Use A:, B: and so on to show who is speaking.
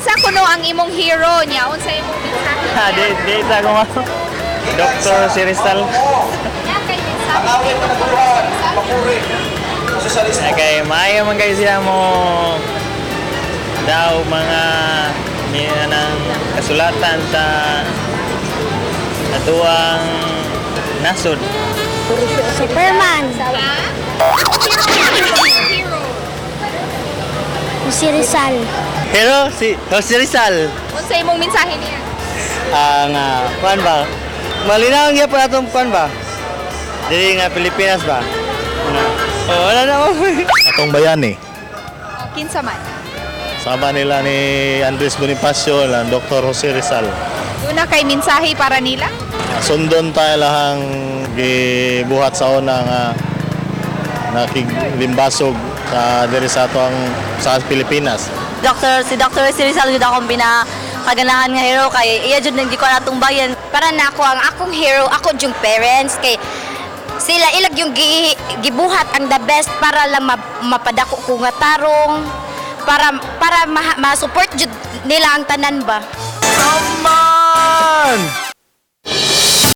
A: Kinsa kuno ang imong hero niya? Unsa imong mensahe?
B: Di sa ko ma. Dr. Sirisal.
A: Nya kay mensahe.
B: Okay, maayo man kayo siya mo daw mga ng kasulatan sa atuang nasod.
C: Superman.
A: Hero.
C: Si Rizal.
B: Pero si Rizal.
A: Unsa imong mensahe niya?
B: Ang kuan ba? Malinaw nga pa atong kuan ba? Dili nga Pilipinas ba? Oh, wala na mo.
D: Atong bayani.
A: Kinsa man?
D: Sama nila ni Andres Bonifacio, ang Dr. Jose Rizal.
A: Una kay mensahe para nila?
D: Sundon tayo lahang gibuhat sa una nga nakiglimbasog sa diri sa atong sa Pilipinas.
E: Si Dr. Rizal jud akong pinakaganahan nga hero kay iya jud nang gikuan atong bayan.
C: Para na ako ang akong hero, ako yung parents kay sila ilag yung gibuhat ang the best para lang mapadako ko nga tarong para ma-support jud nila ang tanan ba.
D: Saman!